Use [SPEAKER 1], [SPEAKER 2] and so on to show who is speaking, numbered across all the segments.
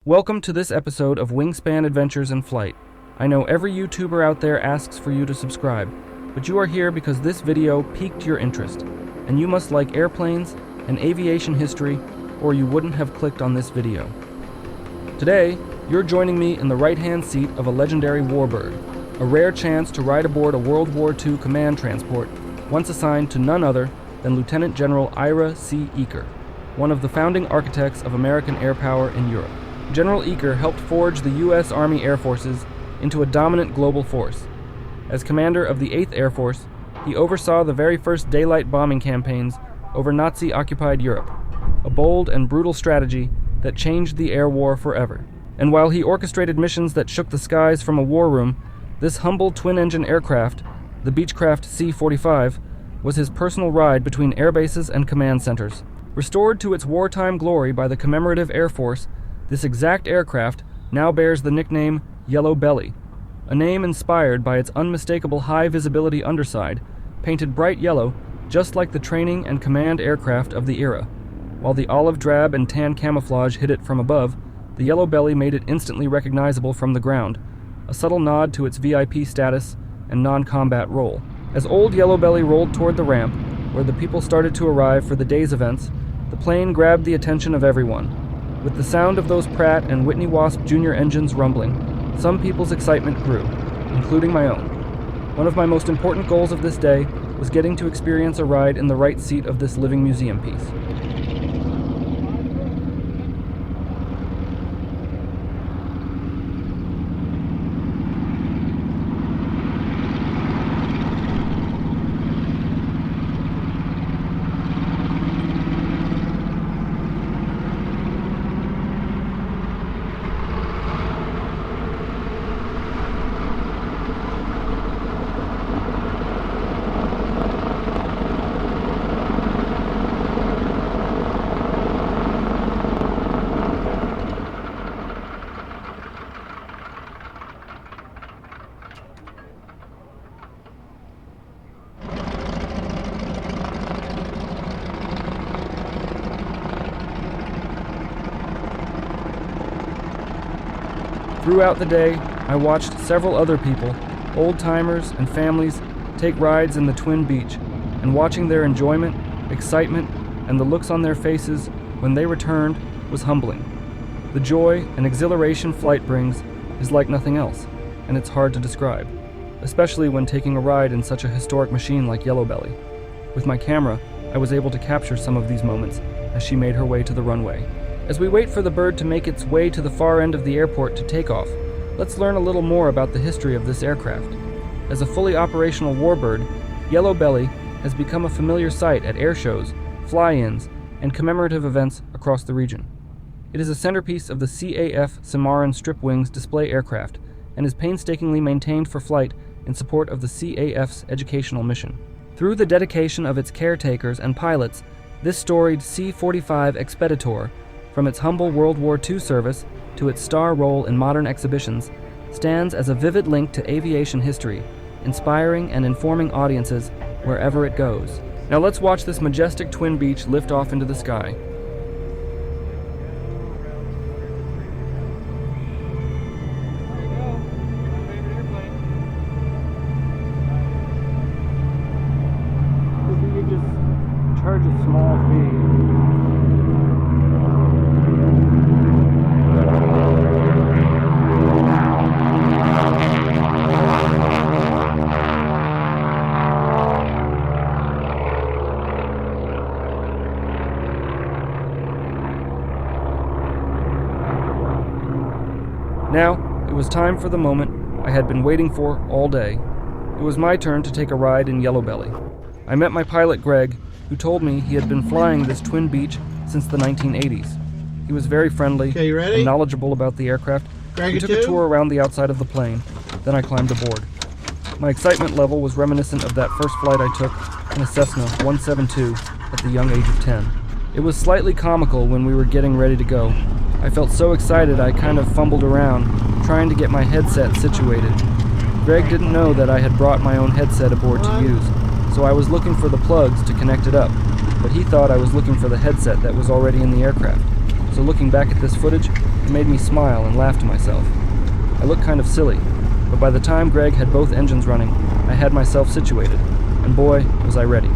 [SPEAKER 1] Welcome to this episode of Wingspan Adventures in Flight. I know every YouTuber out there asks for you to subscribe, but you are here because this video piqued your interest, and you must like airplanes and aviation history, or you wouldn't have clicked on this video. Today, you're joining me in the right-hand seat of a legendary warbird, a rare chance to ride aboard a World War II command transport, once assigned to none other than Lieutenant General Ira C. Eaker, one of the founding architects of American air power in Europe. General Eaker helped forge the U.S. Army Air Forces into a dominant global force. As commander of the 8th Air Force, he oversaw the very first daylight bombing campaigns over Nazi-occupied Europe, a bold and brutal strategy that changed the air war forever. And while he orchestrated missions that shook the skies from a war room, this humble twin-engine aircraft, the Beechcraft C-45, was his personal ride between air bases and command centers. Restored to its wartime glory by the Commemorative Air Force, this exact aircraft now bears the nickname Yellow Belly, a name inspired by its unmistakable high-visibility underside, painted bright yellow just like the training and command aircraft of the era. While the olive drab and tan camouflage hid it from above, the Yellow Belly made it instantly recognizable from the ground, a subtle nod to its VIP status and non-combat role. As old Yellow Belly rolled toward the ramp, where the people started to arrive for the day's events, the plane grabbed the attention of everyone. With the sound of those Pratt and Whitney Wasp Jr. engines rumbling, some people's excitement grew, including my own. One of my most important goals of this day was getting to experience a ride in the right seat of this living museum piece. Throughout the day, I watched several other people, old-timers and families, take rides in the Twin Beech, and watching their enjoyment, excitement, and the looks on their faces when they returned was humbling. The joy and exhilaration flight brings is like nothing else, and it's hard to describe, especially when taking a ride in such a historic machine like Yellow Belly. With my camera, I was able to capture some of these moments as she made her way to the runway. As we wait for the bird to make its way to the far end of the airport to take off, let's learn a little more about the history of this aircraft. As a fully operational warbird, Yellow Belly has become a familiar sight at air shows, fly-ins, and commemorative events across the region. It is a centerpiece of the CAF Cimarron Strip Wings display aircraft and is painstakingly maintained for flight in support of the CAF's educational mission. Through the dedication of its caretakers and pilots, this storied C-45 Expeditor, from its humble World War II service to its star role in modern exhibitions, stands as a vivid link to aviation history, inspiring and informing audiences wherever it goes. Now let's watch this majestic Twin Beech lift off into the sky. You just charge a small fee. Now, it was time for the moment I had been waiting for all day. It was my turn to take a ride in Yellow Belly. I met my pilot Greg, who told me he had been flying this Twin Beech since the 1980s. He was very friendly and knowledgeable about the aircraft. We took a tour around the outside of the plane, then I climbed aboard. My excitement level was reminiscent of that first flight I took in a Cessna 172 at the young age of 10. It was slightly comical when we were getting ready to go. I felt so excited I kind of fumbled around, trying to get my headset situated. Greg didn't know that I had brought my own headset aboard to use, so I was looking for the plugs to connect it up, but he thought I was looking for the headset that was already in the aircraft. So looking back at this footage, It made me smile and laugh to myself. I looked kind of silly, but by the time Greg had both engines running, I had myself situated, and boy, was I ready.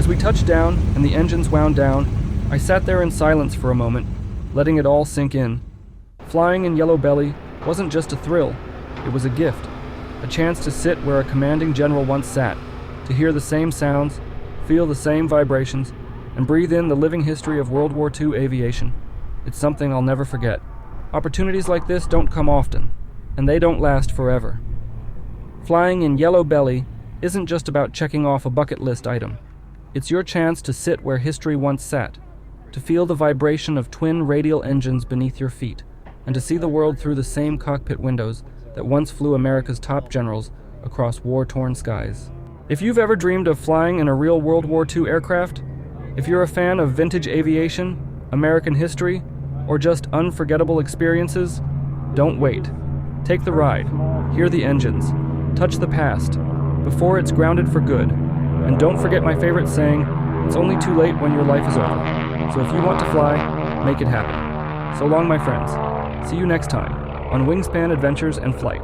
[SPEAKER 1] As we touched down and the engines wound down, I sat there in silence for a moment, letting it all sink in. Flying in yellow belly wasn't just a thrill, it was a gift. A chance to sit where a commanding general once sat, to hear the same sounds, feel the same vibrations, and breathe in the living history of World War II aviation. It's something I'll never forget. Opportunities like this don't come often, and they don't last forever. Flying in yellow belly isn't just about checking off a bucket list item. It's your chance to sit where history once sat, to feel the vibration of twin radial engines beneath your feet, and to see the world through the same cockpit windows that once flew America's top generals across war-torn skies. If you've ever dreamed of flying in a real World War II aircraft, if you're a fan of vintage aviation, American history, or just unforgettable experiences, don't wait. Take the ride, hear the engines, touch the past, before it's grounded for good. And don't forget my favorite saying, it's only too late when your life is over. So if you want to fly, make it happen. So long, my friends. See you next time on Wingspan Adventures and Flight.